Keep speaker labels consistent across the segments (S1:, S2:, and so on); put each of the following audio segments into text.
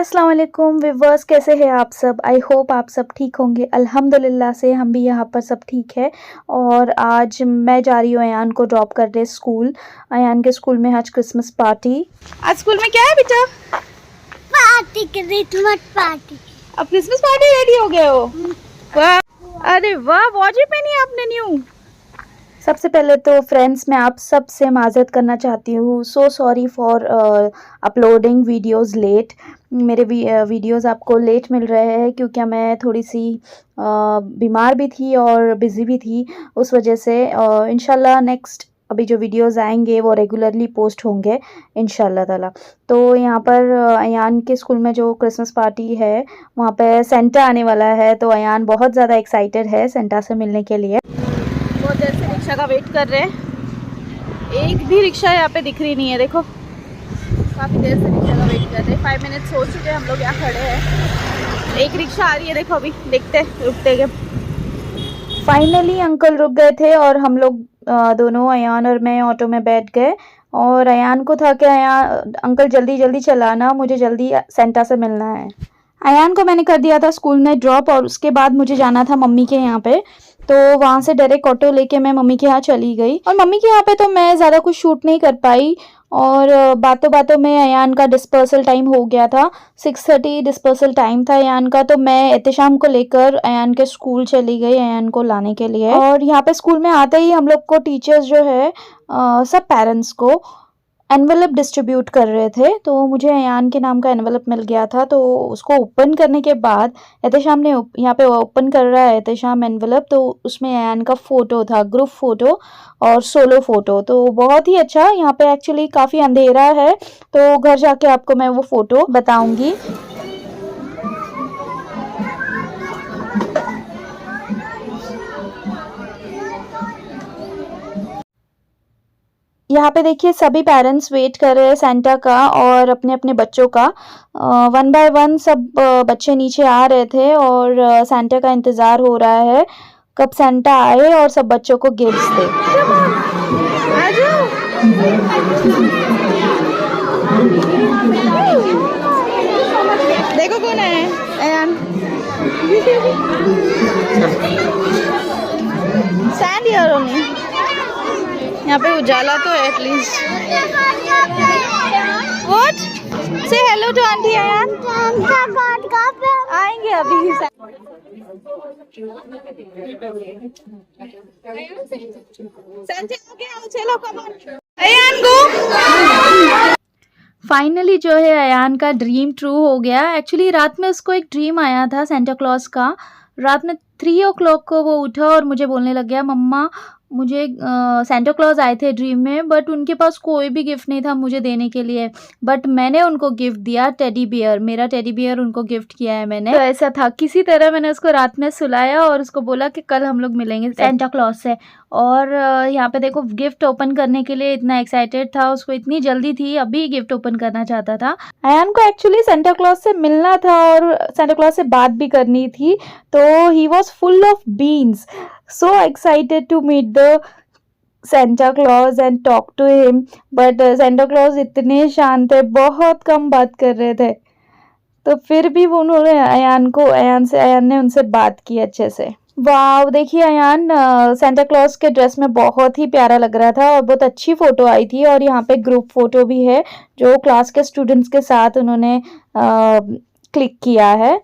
S1: अस्सलाम वालेकुम व्यूअर्स, कैसे हैं आप सब। आई होप आप सब ठीक होंगे। अल्हम्दुलिल्लाह से हम भी यहाँ पर सब ठीक है। और आज मैं जा रही हूँ अयान को ड्रॉप करने स्कूल। अयान के स्कूल में आज क्रिसमस पार्टी। आज स्कूल में क्या है बेटा?
S2: Party, Christmas party.
S1: अब क्रिसमस पार्टी रेडी हो गए हो? वाह, अरे वाह, वॉच भी पहनी है आपने न्यू। सबसे पहले तो फ्रेंड्स मैं आप सब से माज़रत करना चाहती हूँ। So sorry for uploading videos late. मेरे वीडियोस आपको लेट मिल रहे हैं क्योंकि मैं थोड़ी सी बीमार भी थी और बिज़ी भी थी। उस वजह से इंशाल्लाह नेक्स्ट अभी जो वीडियोस आएंगे वो रेगुलरली पोस्ट होंगे इंशाल्लाह ताला। तो यहाँ पर अयान के स्कूल में जो क्रिसमस पार्टी है वहाँ पे सेंटा आने वाला है, तो अयान बहुत ज़्यादा एक्साइटेड है सेंटा से मिलने के लिए। बहुत देर से रिक्शा का वेट कर रहे हैं, एक भी रिक्शा यहाँ पे दिख रही नहीं है। देखो काफ़ी देर से रिक्शा का वेट कर रहे हैं। 5 मिनट्स हो चुके हैं हम लोग यहाँ खड़े हैं। एक रिक्शा आ रही है, देखो अभी देखते रुकते गए। फाइनली अंकल रुक गए थे और हम लोग दोनों अयान और मैं ऑटो में बैठ गए। और अयान को था कि अंकल जल्दी जल्दी चलाना, मुझे जल्दी सेंटा से मिलना है। अयान को मैंने कर दिया था स्कूल में ड्रॉप और उसके बाद मुझे जाना था मम्मी के यहाँ पे, तो वहाँ से डायरेक्ट ऑटो लेके मैं मम्मी के यहाँ चली गई। और मम्मी के यहाँ पे तो मैं ज़्यादा कुछ शूट नहीं कर पाई और बातों बातों में अयान का डिस्पर्सल टाइम हो गया था। 6:30 डिस्पर्सल टाइम था अयान का, तो मैं एहतशाम को लेकर अयान के स्कूल चली गई अयान को लाने के लिए। और यहाँ पे स्कूल में आते ही हम लोग को टीचर्स जो है सब पेरेंट्स को एनवेलप डिस्ट्रीब्यूट कर रहे थे। तो मुझे अयान के नाम का एनवेलप मिल गया था, तो उसको ओपन करने के बाद एहतशाम ने यहाँ पे ओपन कर रहा है एहतशाम एनवेलप, तो उसमें अयान का फ़ोटो था, ग्रुप फ़ोटो और सोलो फ़ोटो। तो बहुत ही अच्छा। यहाँ पे एक्चुअली काफ़ी अंधेरा है, तो घर जाके आपको मैं वो फ़ोटो बताऊँगी। यहाँ पे देखिए सभी पेरेंट्स वेट कर रहे हैं सेंटा का और अपने अपने बच्चों का। 1 बाय 1 सब बच्चे नीचे आ रहे थे और सेंटा का इंतज़ार हो रहा है कब सेंटा आए और सब बच्चों को गिफ्ट्स दे। देखो कौन है अयान। Sand here only. यहाँ पे उजाला तो at least. What? Say hello to aunty Ayaan. आएंगे अभी। चलो come on Ayaan go. Finally जो है अयान का ड्रीम ट्रू हो गया। एक्चुअली रात में उसको एक ड्रीम आया था सेंटा क्लॉज का। रात में 3 o'clock को वो उठा और मुझे बोलने लग गया, मम्मा मुझे सेंटा क्लॉज आए थे ड्रीम में, बट उनके पास कोई भी गिफ्ट नहीं था मुझे देने के लिए, बट मैंने उनको गिफ्ट दिया टेडी बियर। मेरा टेडी बियर उनको गिफ्ट किया है मैंने। तो ऐसा था, किसी तरह मैंने उसको रात में सुलाया और उसको बोला कि कल हम लोग मिलेंगे सेंटा क्लॉज से। और यहाँ पे देखो गिफ्ट ओपन करने के लिए इतना एक्साइटेड था, उसको इतनी जल्दी थी, अभी गिफ्ट ओपन करना चाहता था। अयान को एक्चुअली सेंटा क्लॉज से मिलना था और सेंटा क्लॉज से बात भी करनी थी, तो he was full of beans, so excited to meet the Santa Claus and talk to him, but Santa Claus इतने शांत थे, बहुत कम बात कर रहे थे। तो फिर भी वो उन्होंने अयान ने उनसे बात की अच्छे से। वाह, देखिए अयान सेंटा क्लॉज के ड्रेस में बहुत ही प्यारा लग रहा था और बहुत अच्छी फ़ोटो आई थी। और यहाँ पे ग्रुप फ़ोटो भी है जो क्लास के स्टूडेंट्स के साथ उन्होंने क्लिक किया है।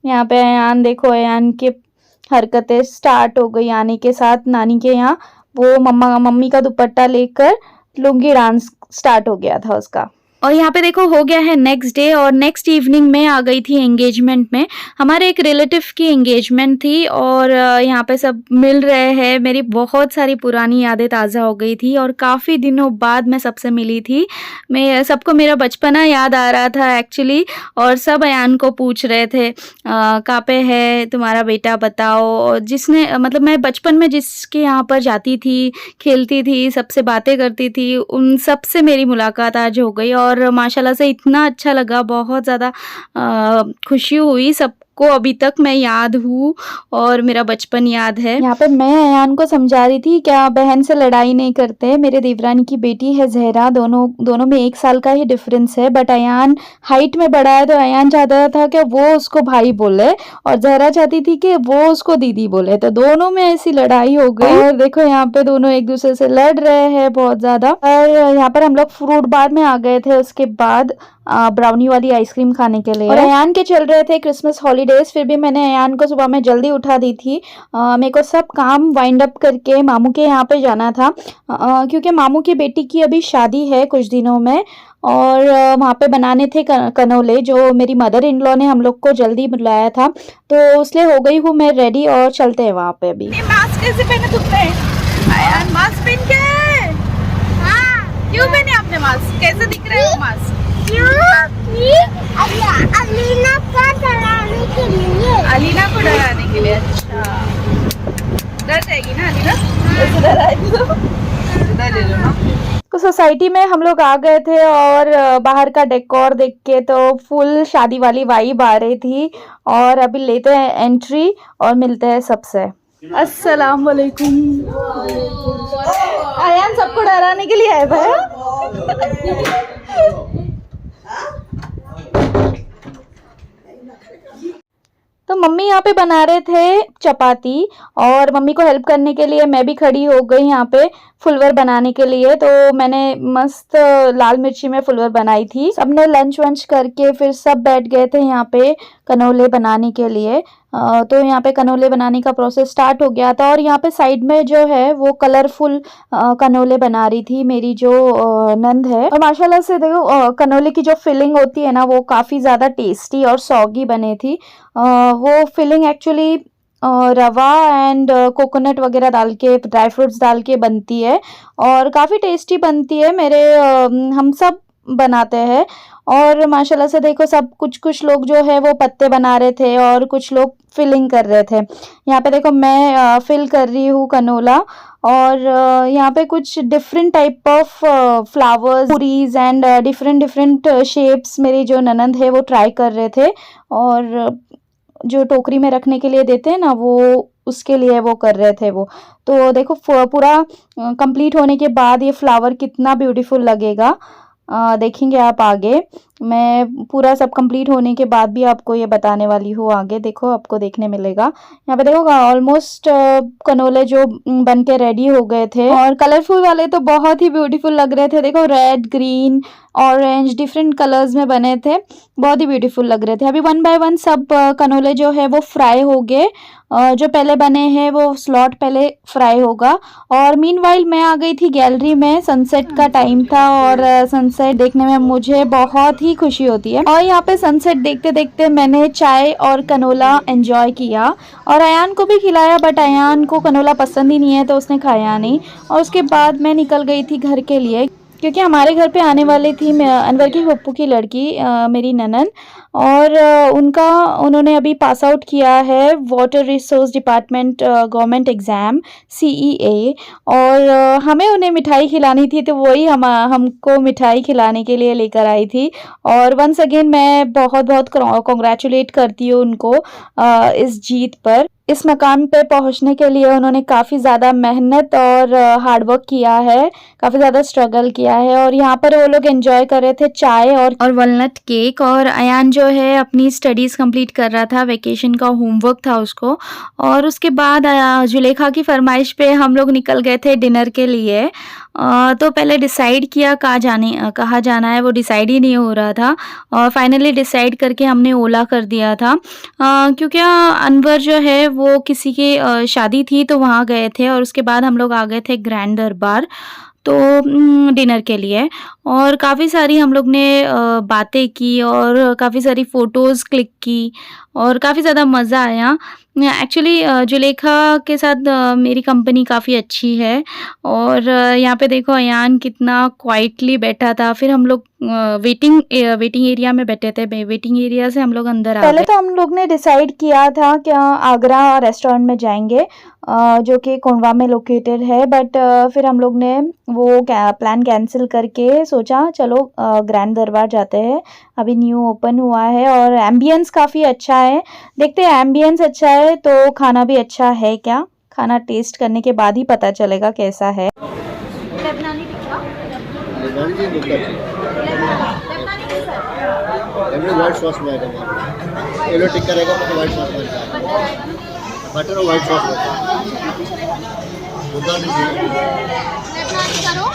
S1: यहाँ पे अयान देखो, अयान के हरकतें स्टार्ट हो गई आने के साथ। नानी के यहाँ वो मम्मी का दुपट्टा लेकर लुंगी डांस स्टार्ट हो गया था उसका। और यहाँ पे देखो हो गया है नेक्स्ट डे और नेक्स्ट इवनिंग में आ गई थी एंगेजमेंट में। हमारे एक रिलेटिव की एंगेजमेंट थी और यहाँ पे सब मिल रहे हैं। मेरी बहुत सारी पुरानी यादें ताज़ा हो गई थी और काफ़ी दिनों बाद मैं सबसे मिली थी। मैं सबको मेरा बचपना याद आ रहा था एक्चुअली, और सब अयान को पूछ रहे थे कहाँ पे है तुम्हारा बेटा बताओ। और जिसने मतलब मैं बचपन में जिसके यहाँ पर जाती थी, खेलती थी, सबसे बातें करती थी, उन सब से मेरी मुलाकात आज हो गई और माशाल्लाह से इतना अच्छा लगा, बहुत ज़्यादा खुशी हुई सब सबको अभी तक मैं याद हूँ और मेरा बचपन याद है। यहाँ पे मैं अयान को समझा रही थी क्या बहन से लड़ाई नहीं करते। मेरे देवरानी की बेटी है जहरा, दोनों में 1 साल का ही डिफरेंस है, बट अयान हाइट में बड़ा है तो अयान चाहता था कि वो उसको भाई बोले और जहरा चाहती थी कि वो उसको दीदी बोले, तो दोनों में ऐसी लड़ाई हो गई। और देखो यहाँ पे दोनों एक दूसरे से लड़ रहे हैं बहुत ज्यादा। और यहाँ पर हम लोग फ्रूट बार में आ गए थे उसके बाद ब्राउनी वाली आइसक्रीम खाने के लिए। और अयान के चल रहे थे क्रिसमस हॉलीडेज, फिर भी मैंने अयान को सुबह में जल्दी उठा दी थी। मेरे को सब काम वाइंड अप करके मामू के यहाँ पे जाना था, क्योंकि मामू की बेटी की अभी शादी है कुछ दिनों में और वहाँ पे बनाने थे कनोले, जो मेरी मदर इन लॉ ने हम लोग को जल्दी बुलाया था, तो इसलिए हो गई हूँ मैं रेडी और चलते हैं वहाँ पे। अभी मास्क कैसे पहने तुमने? अयान मास्क पहन के? हाँ। क्यों पहने आपने मास्क? कैसे दिख रहे हो मास्क?
S2: अलीना को डराने के लिए।
S1: अलीना को डराने के लिए? अच्छा, डर जाएगी ना अलीना? ऐसे डराएगी तो डर ले लो ना। तो सोसाइटी में हम लोग आ गए थे और बाहर का डेकोर देख के तो फुल शादी वाली वाइब आ रही थी। और अभी लेते हैं एंट्री और मिलते हैं सबसे। अस्सलाम वालेकुम। अयान सबको डराने के लिए आए भाई। तो मम्मी यहाँ पे बना रहे थे चपाती और मम्मी को हेल्प करने के लिए मैं भी खड़ी हो गई यहाँ पे फुलवर बनाने के लिए। तो मैंने मस्त लाल मिर्ची में फुलवर बनाई थी। सबने लंच वंच करके फिर सब बैठ गए थे यहाँ पे कनोले बनाने के लिए। तो यहाँ पे कनोले बनाने का प्रोसेस स्टार्ट हो गया था और यहाँ पे साइड में जो है वो कलरफुल कनोले बना रही थी मेरी जो नंद है। और माशाल्लाह से देखो कनोले की जो फिलिंग होती है ना वो काफ़ी ज़्यादा टेस्टी और सॉगी बने थी। वो फिलिंग एक्चुअली रवा एंड कोकोनट वगैरह डाल के, ड्राई फ्रूट्स डाल के बनती है और काफ़ी टेस्टी बनती है। मेरे हम सब बनाते हैं और माशाल्लाह से देखो सब कुछ लोग जो है वो पत्ते बना रहे थे और कुछ लोग फिलिंग कर रहे थे। यहाँ पे देखो मैं फिल कर रही हूँ कनोला और यहाँ पे कुछ different type of flowers, puris and different shapes मेरी जो ननंद है वो ट्राई कर रहे थे और जो टोकरी में रखने के लिए देते हैं ना वो उसके लिए वो कर रहे थे वो। तो देखो पूरा कंप्लीट होने के बाद ये फ्लावर कितना ब्यूटीफुल लगेगा, देखेंगे आप आगे। मैं पूरा सब कंप्लीट होने के बाद भी आपको ये बताने वाली हूँ आगे, देखो आपको देखने मिलेगा। यहाँ पे देखो ऑलमोस्ट कनोले जो बन के रेडी हो गए थे और कलरफुल वाले तो बहुत ही ब्यूटीफुल लग रहे थे। देखो red, green, orange different colours में बने थे, बहुत ही ब्यूटीफुल लग रहे थे। अभी 1 बाय 1 सब कनोले जो है वो फ्राई हो गए। जो पहले बने हैं वो स्लॉट पहले फ्राई होगा। और मीनवाइल मैं आ गई थी गैलरी में, सनसेट का टाइम था और सनसेट देखने में मुझे बहुत ही खुशी होती है। और यहाँ पे सनसेट देखते देखते मैंने चाय और कनोला एंजॉय किया और अयान को भी खिलाया, बट अयान को कनोला पसंद ही नहीं है तो उसने खाया नहीं। और उसके बाद मैं निकल गई थी घर के लिए, क्योंकि हमारे घर पे आने वाली थी अनवर की पप्पू की लड़की मेरी ननन, और उन्होंने अभी पास आउट किया है water resource department government exam CEA, और हमें उन्हें मिठाई खिलानी थी तो वही हमको मिठाई खिलाने के लिए लेकर आई थी। और वंस अगेन मैं बहुत कॉन्ग्रेचुलेट करती हूँ उनको इस जीत पर। इस मकाम पे पहुंचने के लिए उन्होंने काफ़ी ज़्यादा मेहनत और हार्डवर्क किया है, काफ़ी ज़्यादा स्ट्रगल किया है। और यहाँ पर वो लोग एंजॉय कर रहे थे चाय और वॉलनट केक। और अयान जो है अपनी स्टडीज़ कंप्लीट कर रहा था, वेकेशन का होमवर्क था उसको। और उसके बाद जुलेखा की फरमाइश पे हम लोग निकल गए थे डिनर के लिए। तो पहले डिसाइड किया कहाँ जाना है वो डिसाइड ही नहीं हो रहा था और फाइनली डिसाइड करके हमने ओला कर दिया था, क्योंकि अनवर जो है वो किसी की शादी थी तो वहाँ गए थे। और उसके बाद हम लोग आ गए थे ग्रैंड दरबार तो डिनर के लिए। और काफ़ी सारी हम लोग ने बातें की और काफ़ी सारी फ़ोटोज़ क्लिक की और काफ़ी ज़्यादा मज़ा आया। एक्चुअली जुलेखा के साथ मेरी कंपनी काफ़ी अच्छी है। और यहाँ पे देखो अयान कितना क्वाइटली बैठा था। फिर हम लोग वेटिंग एरिया में बैठे थे, वेटिंग एरिया से हम लोग अंदर आ गए। पहले तो हम लोग ने डिसाइड किया था कि आगरा रेस्टोरेंट में जाएंगे, जो कि कोंडवा में लोकेटेड है, बट फिर हम लोग ने वो प्लान कैंसिल करके सोचा चलो ग्रैंड दरबार जाते हैं। अभी न्यू ओपन हुआ है और एम्बियंस काफ़ी अच्छा है। देखते हैं, एम्बियंस अच्छा है तो खाना भी अच्छा है क्या। खाना टेस्ट करने के बाद ही पता चलेगा कैसा है। लेबनानी टिक्का,
S3: व्हाइट सॉस में आएगा, येलो टिक्का रहेगा तो व्हाइट सॉस में बटर और व्हाइट सॉस
S1: लेबनानी करो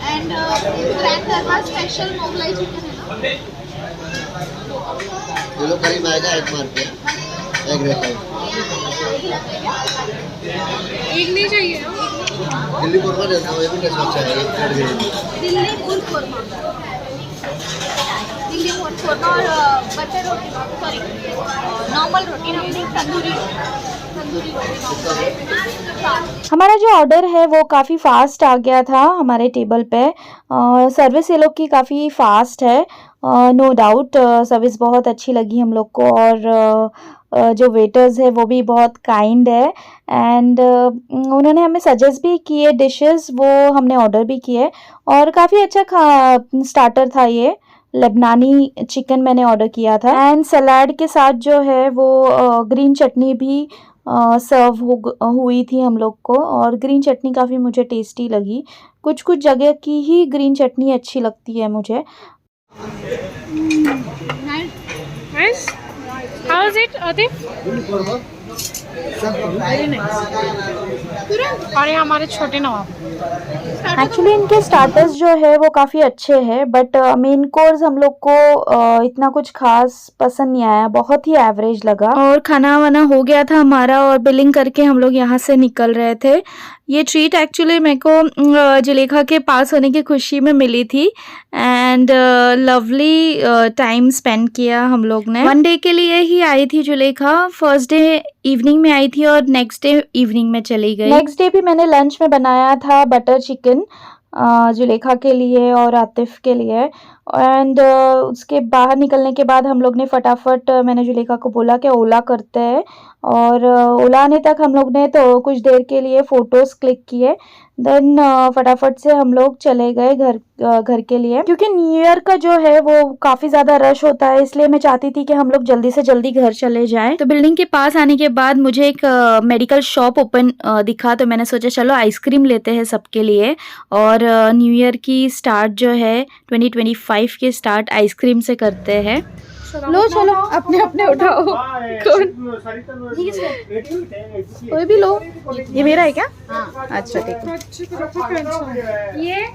S1: एंड ग्रैंड दरबार स्पेशल मोगलाई चिकन है ना।
S3: येलो करी में आएगा एग मार के, एग रहता है।
S1: एक नहीं चाहिए,
S3: दिल्ली कोरमा रहता है, ये भी टेस्ट अच्छा है।
S1: दिल्ली फुल कोरमा, दिल्ली फुल कोरमा और बटर रोटी, सॉरी नॉर्मल रोटी, नहीं तंदूरी हमारा जो ऑर्डर है वो काफ़ी फास्ट आ गया था हमारे टेबल पे। सर्विस ये लोग की काफ़ी फास्ट है, नो डाउट। सर्विस बहुत अच्छी लगी हम लोग को और जो वेटर्स है वो भी बहुत काइंड है एंड उन्होंने हमें सजेस्ट भी किए डिशेस, वो हमने ऑर्डर भी किए और काफ़ी अच्छा स्टार्टर था ये। लेबनानी चिकन मैंने ऑर्डर किया था एंड सलाद के साथ जो है वो ग्रीन चटनी भी सर्व हुई थी हम लोग को और ग्रीन चटनी काफ़ी मुझे टेस्टी लगी। कुछ कुछ जगह की ही ग्रीन चटनी अच्छी लगती है मुझे।
S4: Nice. How is it, Atif? और ये हमारे छोटे नवाब।
S1: एक्चुअली इनके स्टार्टर्स जो है वो काफ़ी अच्छे हैं बट मेन कोर्स हम लोग को इतना कुछ खास पसंद नहीं आया, बहुत ही एवरेज लगा। और खाना वाना हो गया था हमारा और बिलिंग करके हम लोग यहाँ से निकल रहे थे। ये ट्रीट एक्चुअली मेरे को जुलेखा के पास होने की खुशी में मिली थी एंड लवली टाइम स्पेंड किया हम लोग ने। 1 डे के लिए ही आई थी जुलेखा, फर्स्ट डे इवनिंग में आई थी और नेक्स्ट डे इवनिंग में चली गई। नेक्स्ट डे भी मैंने लंच में बनाया था बटर चिकन जुलेखा के लिए और आतिफ के लिए एंड उसके बाहर निकलने के बाद हम लोग ने फटाफट मैंने जुलेखा को बोला कि ओला करते हैं और ओला आने तक हम लोग ने तो कुछ देर के लिए फ़ोटोज़ क्लिक किए, देन फटाफट से हम लोग चले गए घर के लिए। क्योंकि न्यू ईयर का जो है वो काफ़ी ज़्यादा रश होता है, इसलिए मैं चाहती थी कि हम लोग जल्दी से जल्दी घर चले जाएं। तो बिल्डिंग के पास आने के बाद मुझे एक मेडिकल शॉप ओपन दिखा तो मैंने सोचा चलो आइसक्रीम लेते हैं सबके लिए और न्यू ईयर की स्टार्ट जो है 2025 के स्टार्ट आइसक्रीम से करते हैं। लो चलो अपने अपने उठाओ, कोई भी लो। ये मेरा है क्या? हाँ। अच्छा ठीक है, ये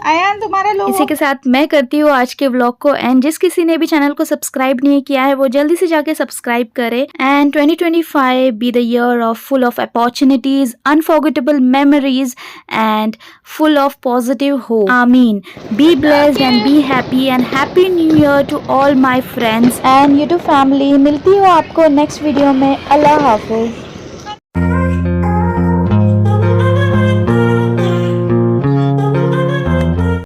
S1: आयान तुम्हारा लो। इसी के साथ मैं करती हूँ आज के व्लॉग को एंड जिस किसी ने भी चैनल को सब्सक्राइब नहीं किया है वो जल्दी से जाके सब्सक्राइब करे and 2025 be the year of full of opportunities, unforgettable memories and full of positive hope. आमीन। Be blessed and be happy and happy new year to all my friends and YouTube family. मिलती हूँ आपको next video में। अल्लाह हाफिज।